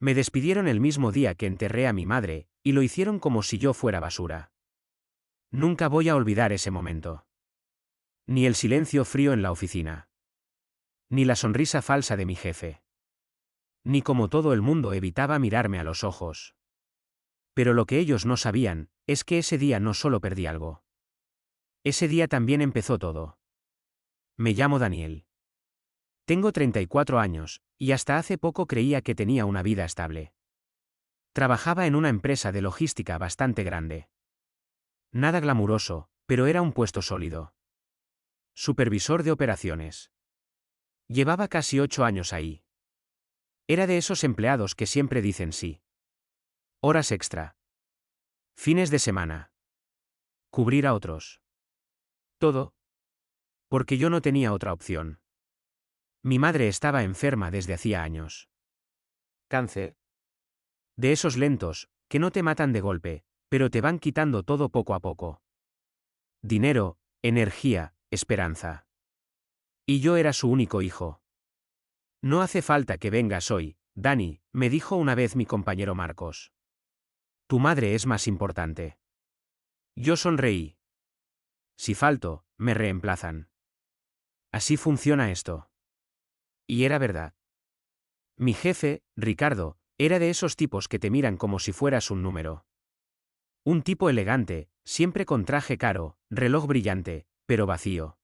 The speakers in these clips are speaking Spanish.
Me despidieron el mismo día que enterré a mi madre, y lo hicieron como si yo fuera basura. Nunca voy a olvidar ese momento. Ni el silencio frío en la oficina. Ni la sonrisa falsa de mi jefe. Ni como todo el mundo evitaba mirarme a los ojos. Pero lo que ellos no sabían, es que ese día no solo perdí algo. Ese día también empezó todo. Me llamo Daniel. Tengo 34 años, y hasta hace poco creía que tenía una vida estable. Trabajaba en una empresa de logística bastante grande. Nada glamuroso, pero era un puesto sólido. Supervisor de operaciones. Llevaba casi 8 años ahí. Era de esos empleados que siempre dicen sí. Horas extra. Fines de semana. Cubrir a otros. Todo. Porque yo no tenía otra opción. Mi madre estaba enferma desde hacía años. Cáncer. De esos lentos, que no te matan de golpe, pero te van quitando todo poco a poco. Dinero, energía, esperanza. Y yo era su único hijo. No hace falta que vengas hoy, Dani, me dijo una vez mi compañero Marcos. Tu madre es más importante. Yo sonreí. Si falto, me reemplazan. Así funciona esto. Y era verdad. Mi jefe, Ricardo, era de esos tipos que te miran como si fueras un número. Un tipo elegante, siempre con traje caro, reloj brillante, pero vacío.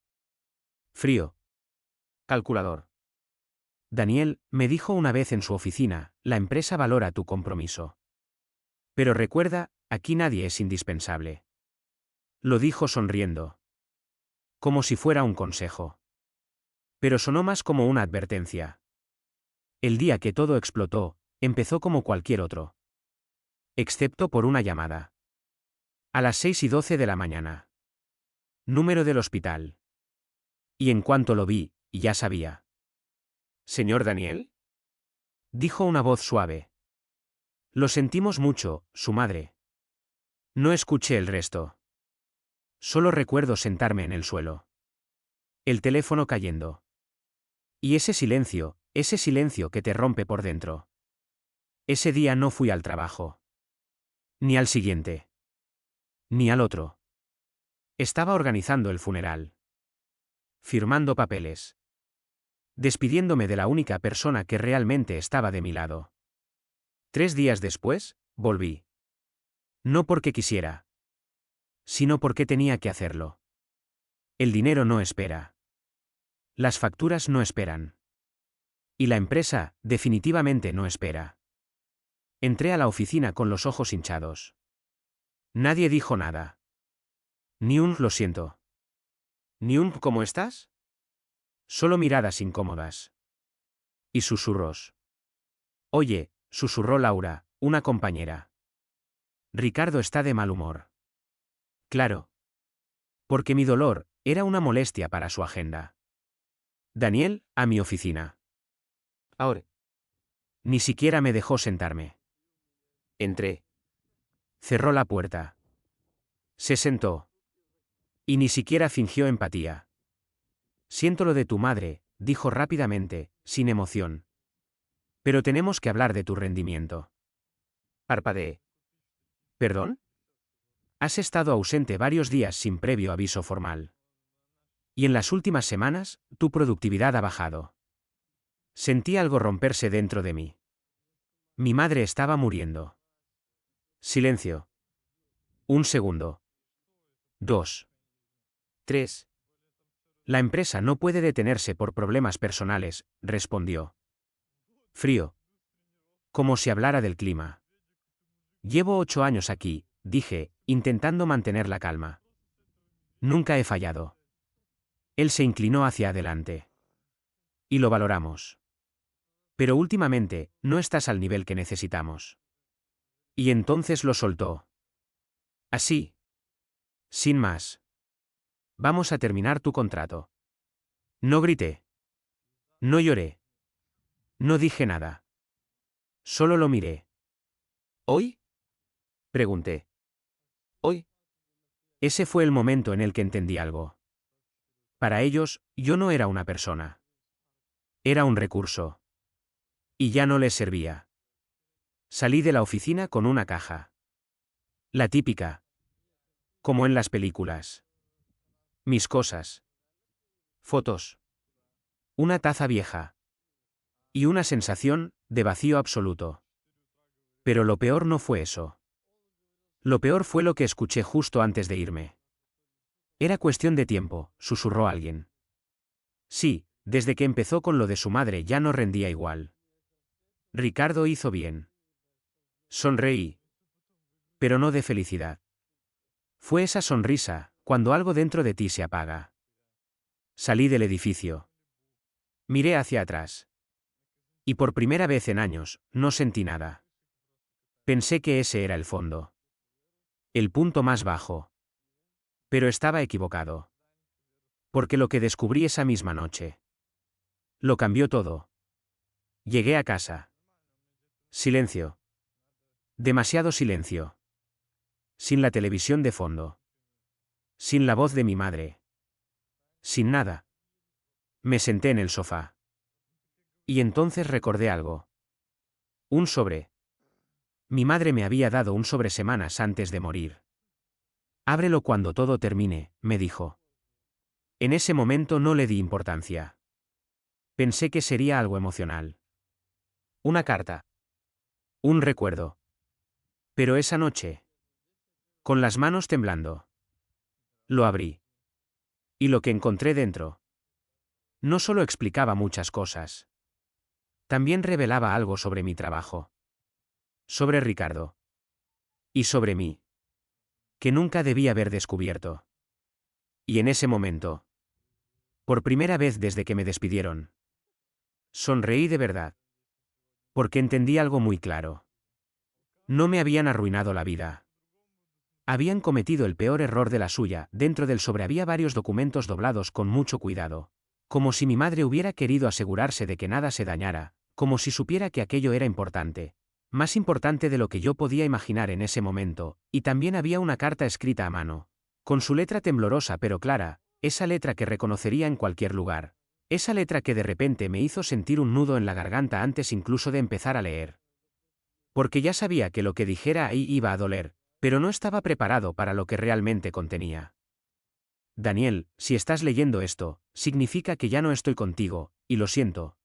Frío. Calculador. Daniel, me dijo una vez en su oficina, la empresa valora tu compromiso. Pero recuerda, aquí nadie es indispensable. Lo dijo sonriendo. Como si fuera un consejo. Pero sonó más como una advertencia. El día que todo explotó, empezó como cualquier otro. Excepto por una llamada. A las 6:12 de la mañana. Número del hospital. Y en cuanto lo vi, ya sabía. ¿Señor Daniel? Dijo una voz suave. Lo sentimos mucho, su madre. No escuché el resto. Solo recuerdo sentarme en el suelo. El teléfono cayendo. Y ese silencio que te rompe por dentro. Ese día no fui al trabajo. Ni al siguiente. Ni al otro. Estaba organizando el funeral. Firmando papeles. Despidiéndome de la única persona que realmente estaba de mi lado. 3 días después, volví. No porque quisiera. Sino porque tenía que hacerlo. El dinero no espera. Las facturas no esperan. Y la empresa, definitivamente no espera. Entré a la oficina con los ojos hinchados. Nadie dijo nada. Ni un lo siento. Ni un ¿cómo estás? Solo miradas incómodas. Y susurros. Oye, susurró Laura, una compañera. Ricardo está de mal humor. Claro. Porque mi dolor era una molestia para su agenda. Daniel, a mi oficina. Ahora. Ni siquiera me dejó sentarme. Entré. Cerró la puerta. Se sentó. Y ni siquiera fingió empatía. Siento lo de tu madre, dijo rápidamente, sin emoción. Pero tenemos que hablar de tu rendimiento. Parpadeé. ¿Perdón? Has estado ausente varios días sin previo aviso formal. Y en las últimas semanas, tu productividad ha bajado. Sentí algo romperse dentro de mí. Mi madre estaba muriendo. Silencio. 1 segundo. 2. 3. La empresa no puede detenerse por problemas personales, respondió. Frío. Como si hablara del clima. Llevo 8 años aquí, dije, intentando mantener la calma. Nunca he fallado. Él se inclinó hacia adelante. Y lo valoramos. Pero últimamente, no estás al nivel que necesitamos. Y entonces lo soltó. Así. Sin más. Vamos a terminar tu contrato. No grité. No lloré. No dije nada. Solo lo miré. ¿Hoy? Pregunté. ¿Hoy? Ese fue el momento en el que entendí algo. Para ellos, yo no era una persona. Era un recurso. Y ya no les servía. Salí de la oficina con una caja. La típica. Como en las películas. Mis cosas. Fotos. Una taza vieja. Y una sensación de vacío absoluto. Pero lo peor no fue eso. Lo peor fue lo que escuché justo antes de irme. Era cuestión de tiempo, susurró alguien. Sí, desde que empezó con lo de su madre ya no rendía igual. Ricardo hizo bien. Sonreí. Pero no de felicidad. Fue esa sonrisa, cuando algo dentro de ti se apaga. Salí del edificio. Miré hacia atrás. Y por primera vez en años, no sentí nada. Pensé que ese era el fondo. El punto más bajo. Pero estaba equivocado. Porque lo que descubrí esa misma noche lo cambió todo. Llegué a casa. Silencio. Demasiado silencio. Sin la televisión de fondo. Sin la voz de mi madre. Sin nada. Me senté en el sofá. Y entonces recordé algo. Un sobre. Mi madre me había dado un sobre semanas antes de morir. Ábrelo cuando todo termine, me dijo. En ese momento no le di importancia. Pensé que sería algo emocional. Una carta. Un recuerdo. Pero esa noche, con las manos temblando, lo abrí. Y lo que encontré dentro no solo explicaba muchas cosas. También revelaba algo sobre mi trabajo. Sobre Ricardo. Y sobre mí. Que nunca debí haber descubierto. Y en ese momento, por primera vez desde que me despidieron, sonreí de verdad. Porque entendí algo muy claro. No me habían arruinado la vida. Habían cometido el peor error de la suya. Dentro del sobre había varios documentos doblados con mucho cuidado. Como si mi madre hubiera querido asegurarse de que nada se dañara, como si supiera que aquello era importante. Más importante de lo que yo podía imaginar en ese momento, y también había una carta escrita a mano. Con su letra temblorosa pero clara, esa letra que reconocería en cualquier lugar. Esa letra que de repente me hizo sentir un nudo en la garganta antes incluso de empezar a leer. Porque ya sabía que lo que dijera ahí iba a doler, pero no estaba preparado para lo que realmente contenía. Daniel, si estás leyendo esto, significa que ya no estoy contigo, y lo siento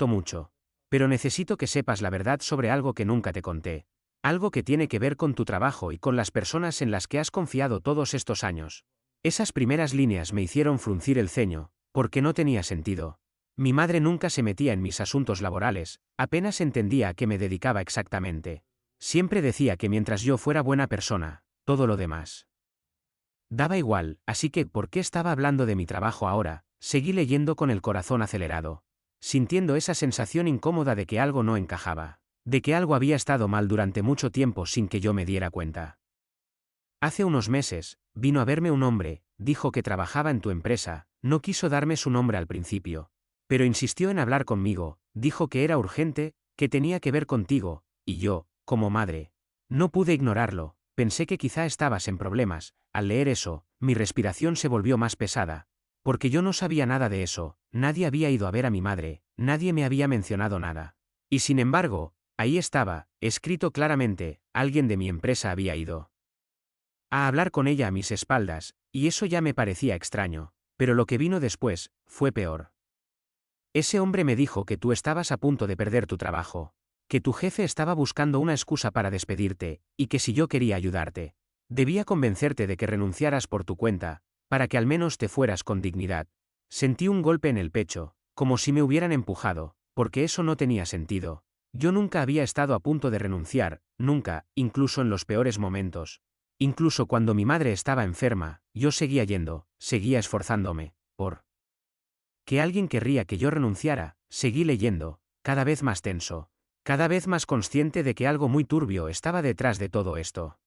mucho. Pero necesito que sepas la verdad sobre algo que nunca te conté. Algo que tiene que ver con tu trabajo y con las personas en las que has confiado todos estos años. Esas primeras líneas me hicieron fruncir el ceño, porque no tenía sentido. Mi madre nunca se metía en mis asuntos laborales, apenas entendía a qué me dedicaba exactamente. Siempre decía que mientras yo fuera buena persona, todo lo demás daba igual, así que ¿por qué estaba hablando de mi trabajo ahora? Seguí leyendo con el corazón acelerado, sintiendo esa sensación incómoda de que algo no encajaba, de que algo había estado mal durante mucho tiempo sin que yo me diera cuenta. Hace unos meses, vino a verme un hombre, dijo que trabajaba en tu empresa, no quiso darme su nombre al principio, pero insistió en hablar conmigo, dijo que era urgente, que tenía que ver contigo, y yo, como madre, no pude ignorarlo. Pensé que quizá estabas en problemas. Al leer eso, mi respiración se volvió más pesada. Porque yo no sabía nada de eso, nadie había ido a ver a mi madre, nadie me había mencionado nada. Y sin embargo, ahí estaba, escrito claramente, alguien de mi empresa había ido a hablar con ella a mis espaldas, y eso ya me parecía extraño, pero lo que vino después, fue peor. Ese hombre me dijo que tú estabas a punto de perder tu trabajo. Que tu jefe estaba buscando una excusa para despedirte, y que si yo quería ayudarte, debía convencerte de que renunciaras por tu cuenta, para que al menos te fueras con dignidad. Sentí un golpe en el pecho, como si me hubieran empujado, porque eso no tenía sentido. Yo nunca había estado a punto de renunciar, nunca, incluso en los peores momentos. Incluso cuando mi madre estaba enferma, yo seguía yendo, seguía esforzándome, por que alguien querría que yo renunciara. Seguí leyendo, cada vez más tenso. Cada vez más consciente de que algo muy turbio estaba detrás de todo esto.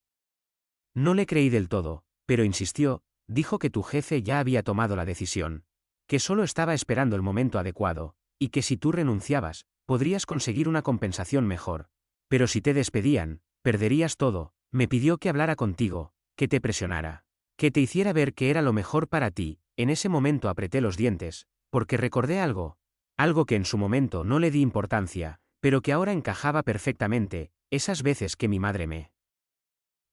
No le creí del todo, pero insistió, dijo que tu jefe ya había tomado la decisión, que solo estaba esperando el momento adecuado, y que si tú renunciabas, podrías conseguir una compensación mejor. Pero si te despedían, perderías todo. Me pidió que hablara contigo, que te presionara, que te hiciera ver que era lo mejor para ti. En ese momento apreté los dientes, porque recordé algo que en su momento no le di importancia, pero que ahora encajaba perfectamente. esas veces que mi madre me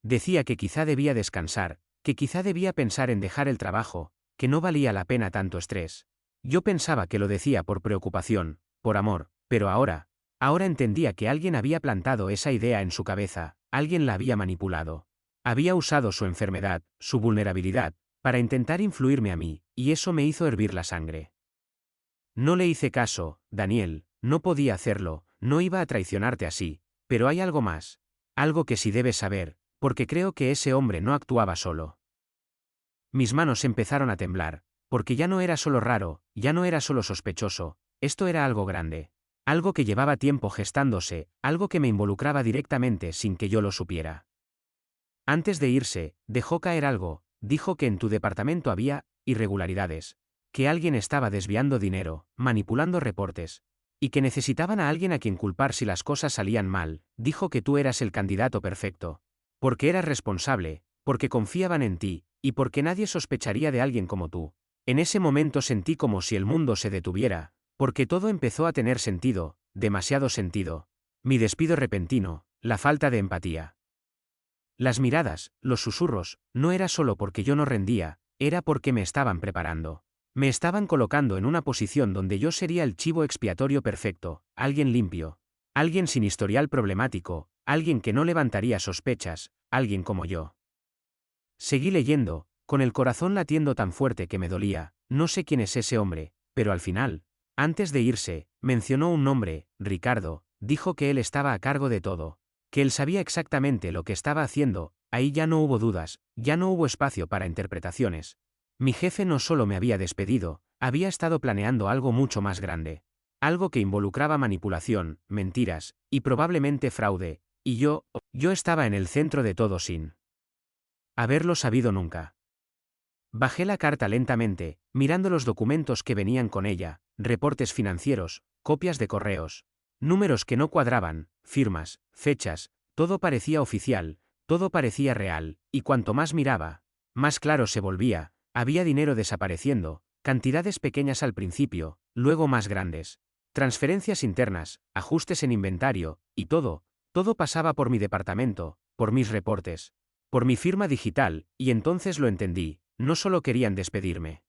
decía que quizá debía descansar, que quizá debía pensar en dejar el trabajo, que no valía la pena tanto estrés. Yo pensaba que lo decía por preocupación, por amor, pero ahora entendía que alguien había plantado esa idea en su cabeza, alguien la había manipulado. Había usado su enfermedad, su vulnerabilidad, para intentar influirme a mí, y eso me hizo hervir la sangre. No le hice caso, Daniel, no podía hacerlo, no iba a traicionarte así, pero hay algo más. Algo que sí debes saber, porque creo que ese hombre no actuaba solo. Mis manos empezaron a temblar, porque ya no era solo raro, ya no era solo sospechoso, esto era algo grande. Algo que llevaba tiempo gestándose, algo que me involucraba directamente sin que yo lo supiera. Antes de irse, dejó caer algo, dijo que en tu departamento había irregularidades, que alguien estaba desviando dinero, manipulando reportes, y que necesitaban a alguien a quien culpar si las cosas salían mal. Dijo que tú eras el candidato perfecto, porque eras responsable, porque confiaban en ti, y porque nadie sospecharía de alguien como tú. En ese momento sentí como si el mundo se detuviera, porque todo empezó a tener sentido, demasiado sentido. Mi despido repentino, la falta de empatía. Las miradas, los susurros, no era solo porque yo no rendía, era porque me estaban preparando. Me estaban colocando en una posición donde yo sería el chivo expiatorio perfecto, alguien limpio, alguien sin historial problemático, alguien que no levantaría sospechas, alguien como yo. Seguí leyendo, con el corazón latiendo tan fuerte que me dolía. No sé quién es ese hombre, pero al final, antes de irse, mencionó un nombre, Ricardo, dijo que él estaba a cargo de todo, que él sabía exactamente lo que estaba haciendo. Ahí ya no hubo dudas, ya no hubo espacio para interpretaciones. Mi jefe no solo me había despedido, había estado planeando algo mucho más grande. Algo que involucraba manipulación, mentiras, y probablemente fraude, y yo estaba en el centro de todo sin haberlo sabido nunca. Bajé la carta lentamente, mirando los documentos que venían con ella, reportes financieros, copias de correos, números que no cuadraban, firmas, fechas, todo parecía oficial, todo parecía real, y cuanto más miraba, más claro se volvía. Había dinero desapareciendo, cantidades pequeñas al principio, luego más grandes, transferencias internas, ajustes en inventario, y todo pasaba por mi departamento, por mis reportes, por mi firma digital, y entonces lo entendí. No solo querían despedirme.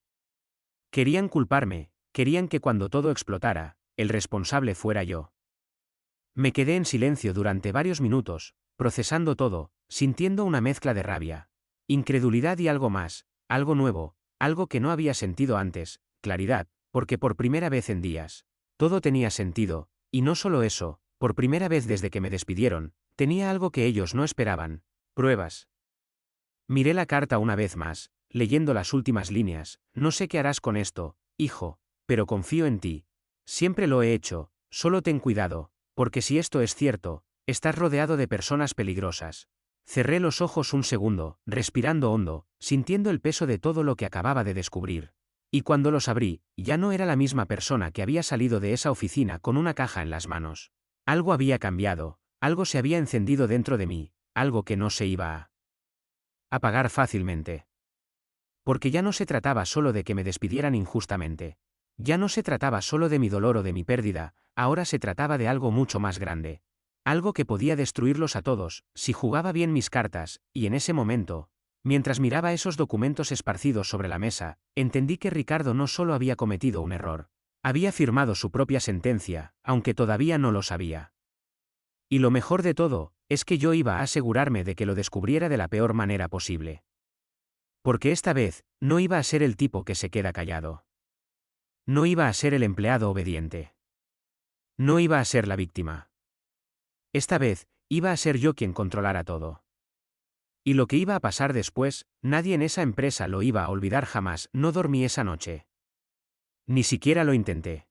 Querían culparme, querían que cuando todo explotara, el responsable fuera yo. Me quedé en silencio durante varios minutos, procesando todo, sintiendo una mezcla de rabia, incredulidad y algo más, algo nuevo, algo que no había sentido antes, claridad, porque por primera vez en días, todo tenía sentido, y no solo eso, por primera vez desde que me despidieron, tenía algo que ellos no esperaban, pruebas. Miré la carta una vez más, leyendo las últimas líneas. No sé qué harás con esto, hijo, pero confío en ti. Siempre lo he hecho, solo ten cuidado, porque si esto es cierto, estás rodeado de personas peligrosas. Cerré los ojos un segundo, respirando hondo, sintiendo el peso de todo lo que acababa de descubrir. Y cuando los abrí, ya no era la misma persona que había salido de esa oficina con una caja en las manos. Algo había cambiado, algo se había encendido dentro de mí, algo que no se iba a apagar fácilmente. Porque ya no se trataba solo de que me despidieran injustamente. Ya no se trataba solo de mi dolor o de mi pérdida, ahora se trataba de algo mucho más grande. Algo que podía destruirlos a todos, si jugaba bien mis cartas, y en ese momento, mientras miraba esos documentos esparcidos sobre la mesa, entendí que Ricardo no solo había cometido un error. Había firmado su propia sentencia, aunque todavía no lo sabía. Y lo mejor de todo, es que yo iba a asegurarme de que lo descubriera de la peor manera posible. Porque esta vez, no iba a ser el tipo que se queda callado. No iba a ser el empleado obediente. No iba a ser la víctima. Esta vez, iba a ser yo quien controlara todo. Y lo que iba a pasar después, nadie en esa empresa lo iba a olvidar jamás. No dormí esa noche. Ni siquiera lo intenté.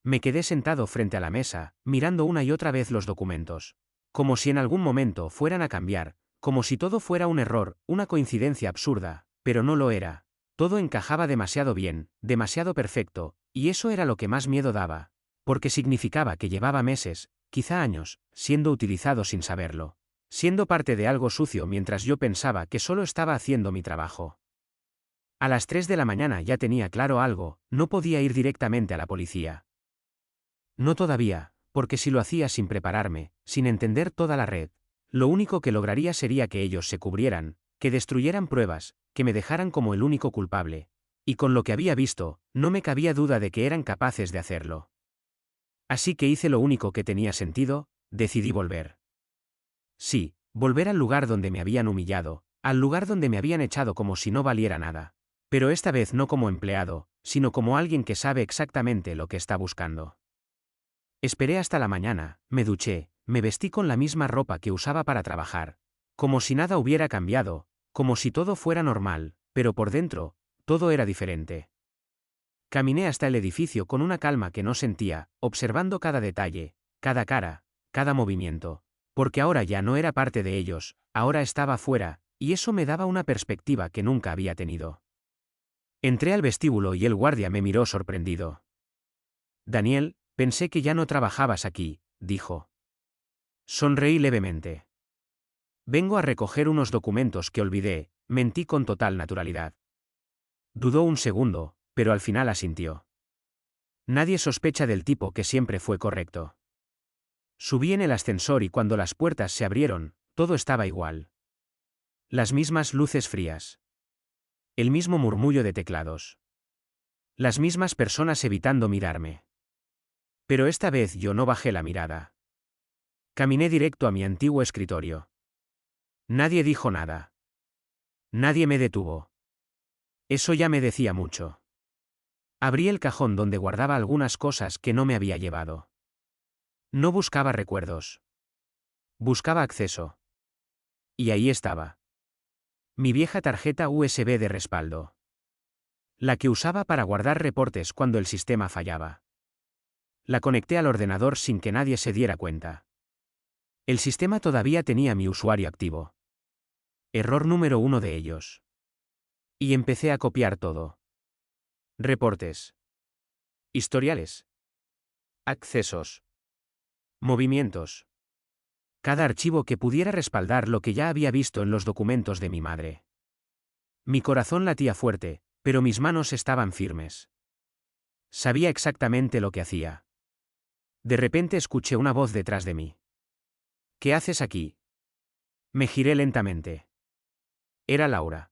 Me quedé sentado frente a la mesa, mirando una y otra vez los documentos. Como si en algún momento fueran a cambiar, como si todo fuera un error, una coincidencia absurda, pero no lo era. Todo encajaba demasiado bien, demasiado perfecto, y eso era lo que más miedo daba. Porque significaba que llevaba meses, quizá años, siendo utilizado sin saberlo. Siendo parte de algo sucio mientras yo pensaba que solo estaba haciendo mi trabajo. A las 3 de la mañana ya tenía claro algo, no podía ir directamente a la policía. No todavía, porque si lo hacía sin prepararme, sin entender toda la red, lo único que lograría sería que ellos se cubrieran, que destruyeran pruebas, que me dejaran como el único culpable. Y con lo que había visto, no me cabía duda de que eran capaces de hacerlo. Así que hice lo único que tenía sentido, decidí volver. Sí, volver al lugar donde me habían humillado, al lugar donde me habían echado como si no valiera nada. Pero esta vez no como empleado, sino como alguien que sabe exactamente lo que está buscando. Esperé hasta la mañana, me duché, me vestí con la misma ropa que usaba para trabajar. Como si nada hubiera cambiado, como si todo fuera normal, pero por dentro, todo era diferente. Caminé hasta el edificio con una calma que no sentía, observando cada detalle, cada cara, cada movimiento. Porque ahora ya no era parte de ellos, ahora estaba fuera, y eso me daba una perspectiva que nunca había tenido. Entré al vestíbulo y el guardia me miró sorprendido. Daniel, pensé que ya no trabajabas aquí, dijo. Sonreí levemente. Vengo a recoger unos documentos que olvidé, mentí con total naturalidad. Dudó un segundo, pero al final asintió. Nadie sospecha del tipo que siempre fue correcto. Subí en el ascensor y cuando las puertas se abrieron, todo estaba igual. Las mismas luces frías. El mismo murmullo de teclados. Las mismas personas evitando mirarme. Pero esta vez yo no bajé la mirada. Caminé directo a mi antiguo escritorio. Nadie dijo nada. Nadie me detuvo. Eso ya me decía mucho. Abrí el cajón donde guardaba algunas cosas que no me había llevado. No buscaba recuerdos. Buscaba acceso. Y ahí estaba. Mi vieja tarjeta USB de respaldo. La que usaba para guardar reportes cuando el sistema fallaba. La conecté al ordenador sin que nadie se diera cuenta. El sistema todavía tenía mi usuario activo. Error número 1 de ellos. Y empecé a copiar todo. Reportes. Historiales. Accesos. Movimientos. Cada archivo que pudiera respaldar lo que ya había visto en los documentos de mi madre. Mi corazón latía fuerte, pero mis manos estaban firmes. Sabía exactamente lo que hacía. De repente escuché una voz detrás de mí. ¿Qué haces aquí? Me giré lentamente. Era Laura.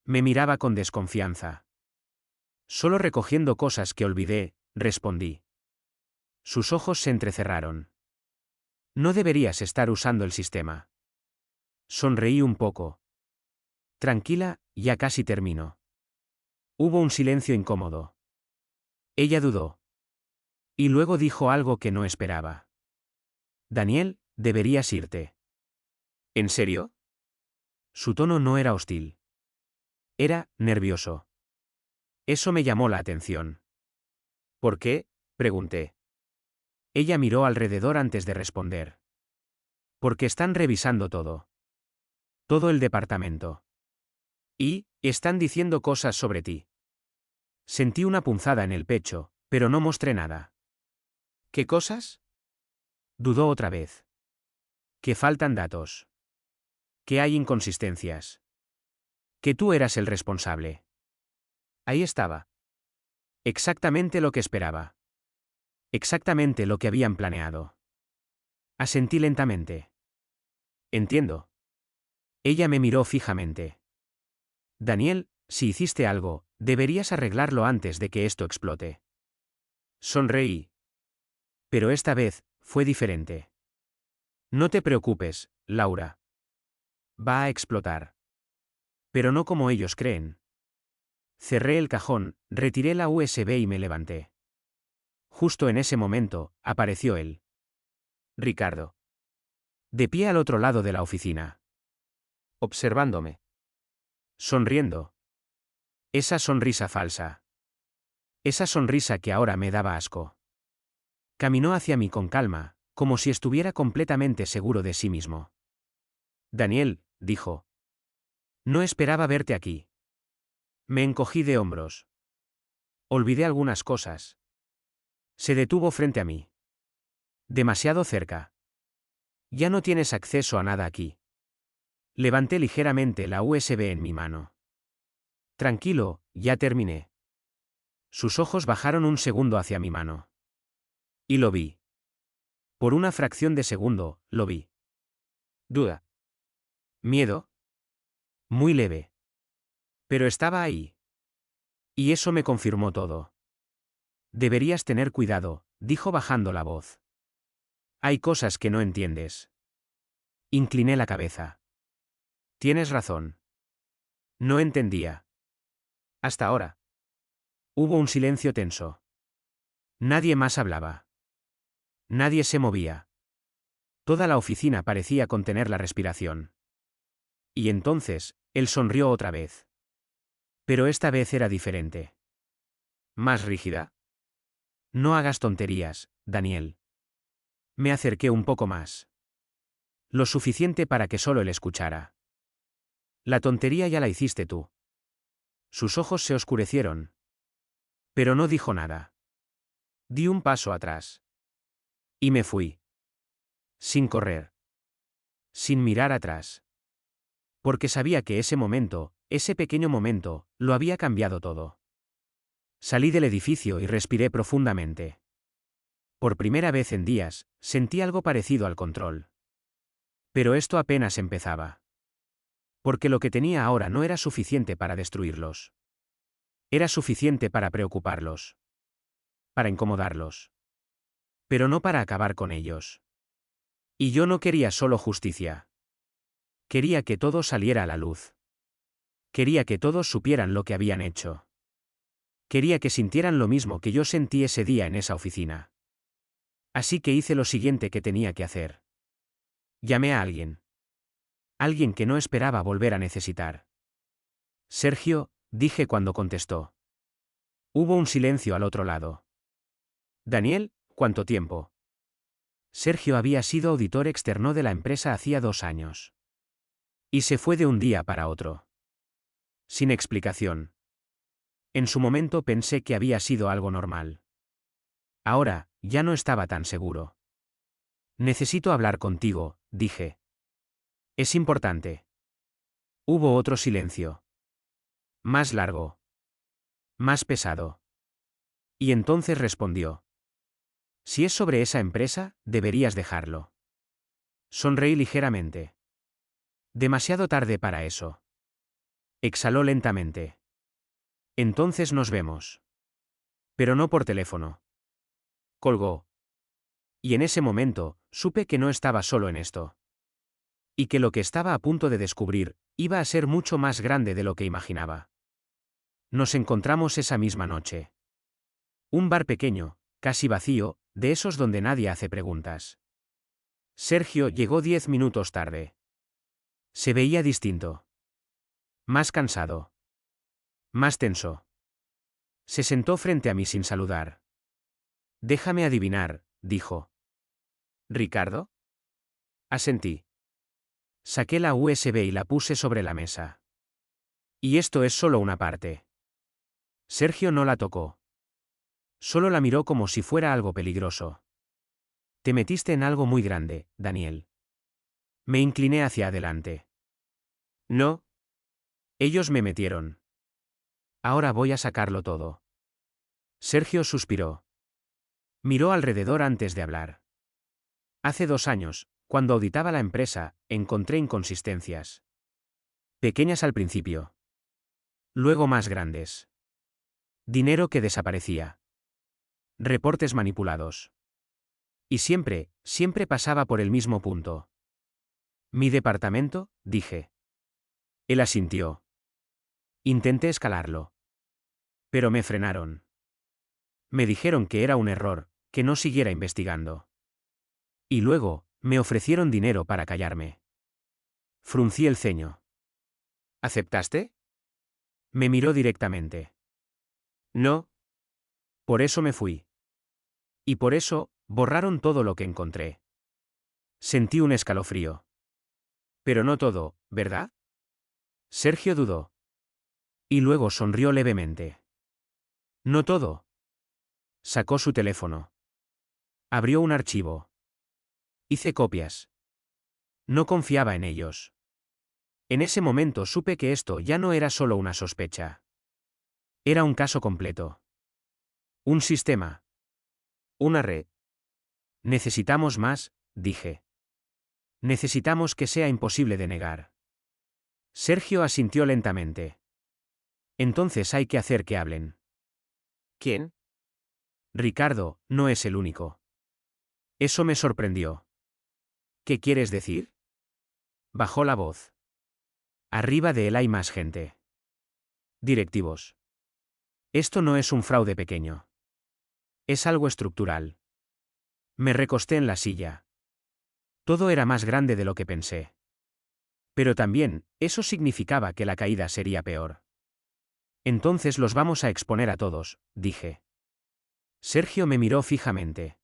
Me miraba con desconfianza. Solo recogiendo cosas que olvidé, respondí. Sus ojos se entrecerraron. No deberías estar usando el sistema. Sonreí un poco. Tranquila, ya casi termino. Hubo un silencio incómodo. Ella dudó. Y luego dijo algo que no esperaba. Daniel, deberías irte. ¿En serio? Su tono no era hostil. Era nervioso. Eso me llamó la atención. ¿Por qué? Pregunté. Ella miró alrededor antes de responder. Porque están revisando todo. Todo el departamento. Y, están diciendo cosas sobre ti. Sentí una punzada en el pecho, pero no mostré nada. ¿Qué cosas? Dudó otra vez. Que faltan datos. Que hay inconsistencias. Que tú eras el responsable. Ahí estaba. Exactamente lo que esperaba. Exactamente lo que habían planeado. Asentí lentamente. Entiendo. Ella me miró fijamente. Daniel, si hiciste algo, deberías arreglarlo antes de que esto explote. Sonreí. Pero esta vez, fue diferente. No te preocupes, Laura. Va a explotar. Pero no como ellos creen. Cerré el cajón, retiré la USB y me levanté. Justo en ese momento, apareció él. Ricardo. De pie al otro lado de la oficina. Observándome. Sonriendo. Esa sonrisa falsa. Esa sonrisa que ahora me daba asco. Caminó hacia mí con calma, como si estuviera completamente seguro de sí mismo. Daniel, dijo. No esperaba verte aquí. Me encogí de hombros. Olvidé algunas cosas. Se detuvo frente a mí. Demasiado cerca. Ya no tienes acceso a nada aquí. Levanté ligeramente la USB en mi mano. Tranquilo, ya terminé. Sus ojos bajaron un segundo hacia mi mano. Y lo vi. Por una fracción de segundo, lo vi. Duda. Miedo. Muy leve. Pero estaba ahí. Y eso me confirmó todo. Deberías tener cuidado, dijo bajando la voz. Hay cosas que no entiendes. Incliné la cabeza. Tienes razón. No entendía. Hasta ahora. Hubo un silencio tenso. Nadie más hablaba. Nadie se movía. Toda la oficina parecía contener la respiración. Y entonces, él sonrió otra vez. Pero esta vez era diferente. Más rígida. No hagas tonterías, Daniel. Me acerqué un poco más. Lo suficiente para que solo él escuchara. La tontería ya la hiciste tú. Sus ojos se oscurecieron. Pero no dijo nada. Di un paso atrás. Y me fui. Sin correr. Sin mirar atrás. Porque sabía que ese momento, ese pequeño momento, lo había cambiado todo. Salí del edificio y respiré profundamente. Por primera vez en días, sentí algo parecido al control. Pero esto apenas empezaba. Porque lo que tenía ahora no era suficiente para destruirlos. Era suficiente para preocuparlos. Para incomodarlos. Pero no para acabar con ellos. Y yo no quería solo justicia. Quería que todo saliera a la luz. Quería que todos supieran lo que habían hecho. Quería que sintieran lo mismo que yo sentí ese día en esa oficina. Así que hice lo siguiente que tenía que hacer. Llamé a alguien. Alguien que no esperaba volver a necesitar. Sergio, dije cuando contestó. Hubo un silencio al otro lado. Daniel, ¿cuánto tiempo? Sergio había sido auditor externo de la empresa hacía 2 años. Y se fue de un día para otro. Sin explicación. En su momento pensé que había sido algo normal. Ahora, ya no estaba tan seguro. Necesito hablar contigo, dije. Es importante. Hubo otro silencio. Más largo. Más pesado. Y entonces respondió. Si es sobre esa empresa, deberías dejarlo. Sonreí ligeramente. Demasiado tarde para eso. Exhaló lentamente. Entonces nos vemos. Pero no por teléfono. Colgó. Y en ese momento, supe que no estaba solo en esto. Y que lo que estaba a punto de descubrir, iba a ser mucho más grande de lo que imaginaba. Nos encontramos esa misma noche. Un bar pequeño, casi vacío, de esos donde nadie hace preguntas. Sergio llegó 10 minutos tarde. Se veía distinto. Más cansado. Más tenso. Se sentó frente a mí sin saludar. Déjame adivinar, dijo. ¿Ricardo? Asentí. Saqué la USB y la puse sobre la mesa. Y esto es solo una parte. Sergio no la tocó. Solo la miró como si fuera algo peligroso. Te metiste en algo muy grande, Daniel. Me incliné hacia adelante. No. Ellos me metieron. Ahora voy a sacarlo todo. Sergio suspiró. Miró alrededor antes de hablar. Hace 2 años, cuando auditaba la empresa, encontré inconsistencias. Pequeñas al principio. Luego más grandes. Dinero que desaparecía. Reportes manipulados. Y siempre pasaba por el mismo punto. ¿Mi departamento?, dije. Él asintió. Intenté escalarlo. Pero me frenaron. Me dijeron que era un error, que no siguiera investigando. Y luego, me ofrecieron dinero para callarme. Fruncí el ceño. ¿Aceptaste? Me miró directamente. No. Por eso me fui. Y por eso, borraron todo lo que encontré. Sentí un escalofrío. Pero no todo, ¿verdad? Sergio dudó. Y luego sonrió levemente. No todo. Sacó su teléfono. Abrió un archivo. Hice copias. No confiaba en ellos. En ese momento supe que esto ya no era solo una sospecha. Era un caso completo. Un sistema. Una red. Necesitamos más, dije. Necesitamos que sea imposible de negar. Sergio asintió lentamente. Entonces hay que hacer que hablen. ¿Quién? Ricardo, no es el único. Eso me sorprendió. ¿Qué quieres decir? Bajó la voz. Arriba de él hay más gente. Directivos. Esto no es un fraude pequeño. Es algo estructural. Me recosté en la silla. Todo era más grande de lo que pensé. Pero también, eso significaba que la caída sería peor. Entonces los vamos a exponer a todos, dije. Sergio me miró fijamente.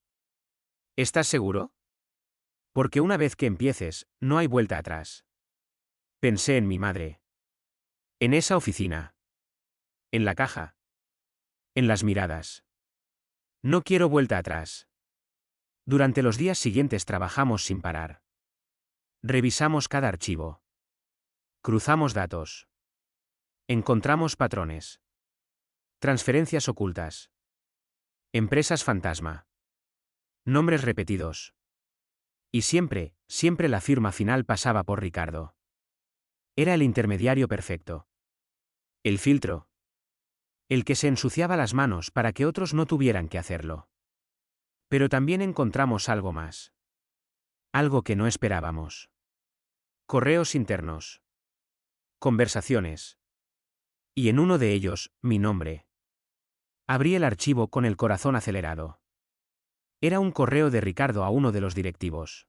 ¿Estás seguro? Porque una vez que empieces, no hay vuelta atrás. Pensé en mi madre. En esa oficina. En la caja. En las miradas. No quiero vuelta atrás. Durante los días siguientes trabajamos sin parar. Revisamos cada archivo. Cruzamos datos. Encontramos patrones. Transferencias ocultas. Empresas fantasma. Nombres repetidos. Y siempre, siempre la firma final pasaba por Ricardo. Era el intermediario perfecto. El filtro. El que se ensuciaba las manos para que otros no tuvieran que hacerlo. Pero también encontramos algo más. Algo que no esperábamos. Correos internos. Conversaciones. Y en uno de ellos, mi nombre. Abrí el archivo con el corazón acelerado. Era un correo de Ricardo a uno de los directivos.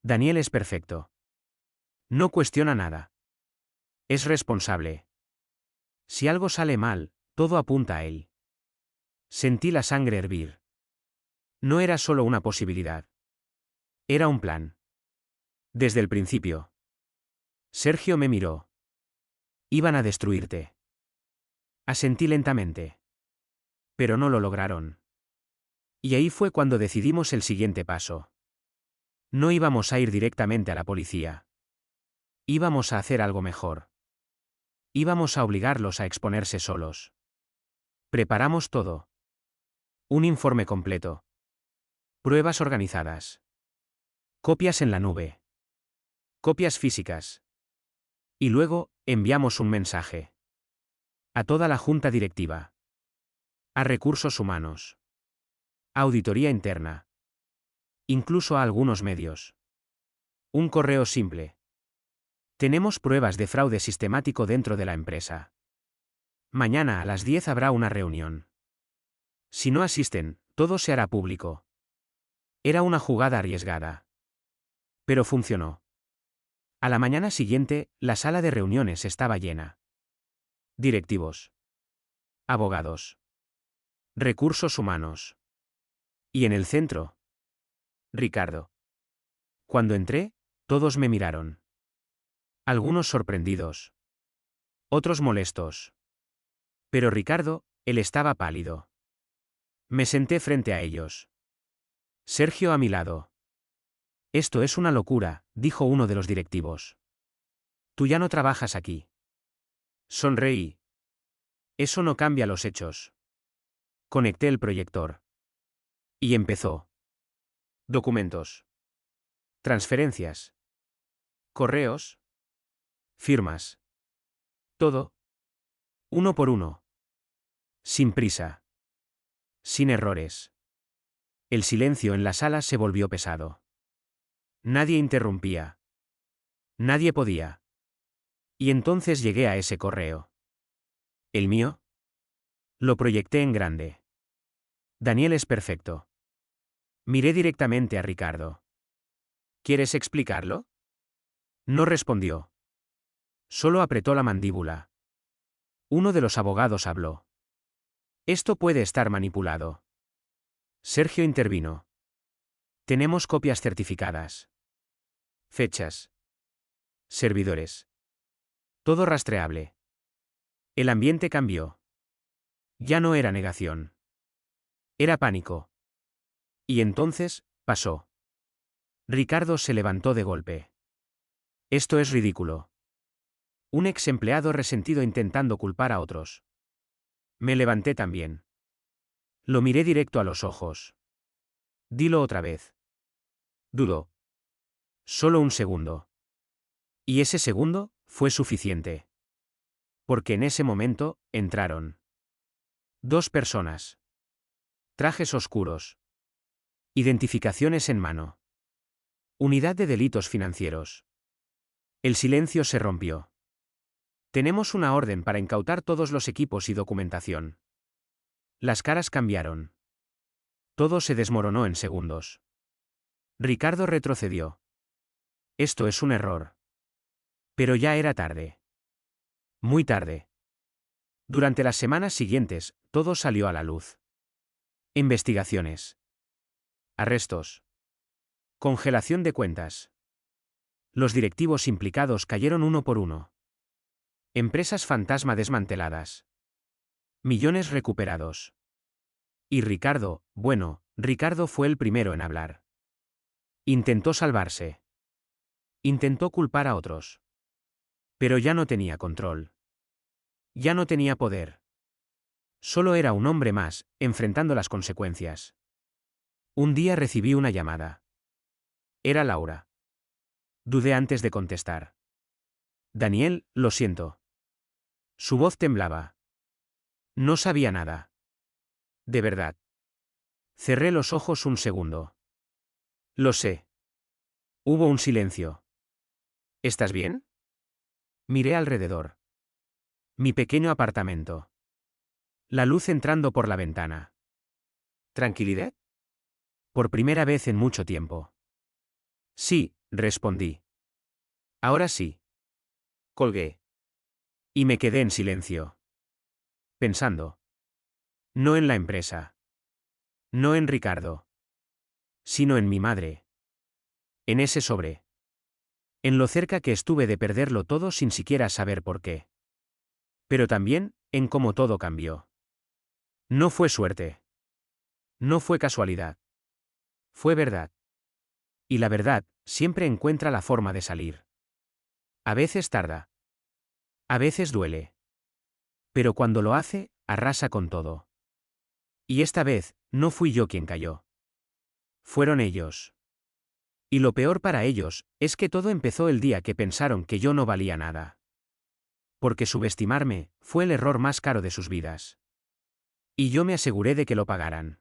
Daniel es perfecto. No cuestiona nada. Es responsable. Si algo sale mal, todo apunta a él. Sentí la sangre hervir. No era solo una posibilidad. Era un plan. Desde el principio. Sergio me miró. Iban a destruirte. Asentí lentamente. Pero no lo lograron. Y ahí fue cuando decidimos el siguiente paso. No íbamos a ir directamente a la policía. Íbamos a hacer algo mejor. Íbamos a obligarlos a exponerse solos. Preparamos todo. Un informe completo. Pruebas organizadas. Copias en la nube. Copias físicas. Y luego, enviamos un mensaje. A toda la junta directiva. A recursos humanos. Auditoría interna. Incluso a algunos medios. Un correo simple. Tenemos pruebas de fraude sistemático dentro de la empresa. Mañana a las 10 habrá una reunión. Si no asisten, todo se hará público. Era una jugada arriesgada. Pero funcionó. A la mañana siguiente, la sala de reuniones estaba llena. Directivos. Abogados. Recursos humanos. Y en el centro. Ricardo. Cuando entré, todos me miraron. Algunos sorprendidos. Otros molestos. Pero Ricardo, él estaba pálido. Me senté frente a ellos. Sergio a mi lado. Esto es una locura, dijo uno de los directivos. Tú ya no trabajas aquí. Sonreí. Eso no cambia los hechos. Conecté el proyector. Y empezó. Documentos. Transferencias. Correos. Firmas. Todo. Uno por uno. Sin prisa. Sin errores. El silencio en la sala se volvió pesado. Nadie interrumpía. Nadie podía. Y entonces llegué a ese correo. ¿El mío? Lo proyecté en grande. Daniel es perfecto. Miré directamente a Ricardo. ¿Quieres explicarlo? No respondió. Solo apretó la mandíbula. Uno de los abogados habló. Esto puede estar manipulado. Sergio intervino. Tenemos copias certificadas. Fechas. Servidores. Todo rastreable. El ambiente cambió. Ya no era negación. Era pánico. Y entonces, pasó. Ricardo se levantó de golpe. Esto es ridículo. Un ex empleado resentido intentando culpar a otros. Me levanté también. Lo miré directo a los ojos. Dilo otra vez. Dudó. Solo un segundo. Y ese segundo fue suficiente. Porque en ese momento entraron 2 personas. Trajes oscuros. Identificaciones en mano. Unidad de delitos financieros. El silencio se rompió. Tenemos una orden para incautar todos los equipos y documentación. Las caras cambiaron. Todo se desmoronó en segundos. Ricardo retrocedió. Esto es un error. Pero ya era tarde. Muy tarde. Durante las semanas siguientes, todo salió a la luz. Investigaciones. Arrestos. Congelación de cuentas. Los directivos implicados cayeron uno por uno. Empresas fantasma desmanteladas. Millones recuperados. Y Ricardo, bueno, Ricardo fue el primero en hablar. Intentó salvarse. Intentó culpar a otros. Pero ya no tenía control. Ya no tenía poder. Solo era un hombre más, enfrentando las consecuencias. Un día recibí una llamada. Era Laura. Dudé antes de contestar. Daniel, lo siento. Su voz temblaba. No sabía nada. De verdad. Cerré los ojos un segundo. Lo sé. Hubo un silencio. ¿Estás bien? Miré alrededor. Mi pequeño apartamento. La luz entrando por la ventana. ¿Tranquilidad? Por primera vez en mucho tiempo. Sí, respondí. Ahora sí. Colgué. Y me quedé en silencio. Pensando. No en la empresa. No en Ricardo. Sino en mi madre. En ese sobre. En lo cerca que estuve de perderlo todo sin siquiera saber por qué. Pero también, en cómo todo cambió. No fue suerte. No fue casualidad. Fue verdad. Y la verdad, siempre encuentra la forma de salir. A veces tarda. A veces duele. Pero cuando lo hace, arrasa con todo. Y esta vez, no fui yo quien cayó. Fueron ellos. Y lo peor para ellos, es que todo empezó el día que pensaron que yo no valía nada. Porque subestimarme, fue el error más caro de sus vidas. Y yo me aseguré de que lo pagaran.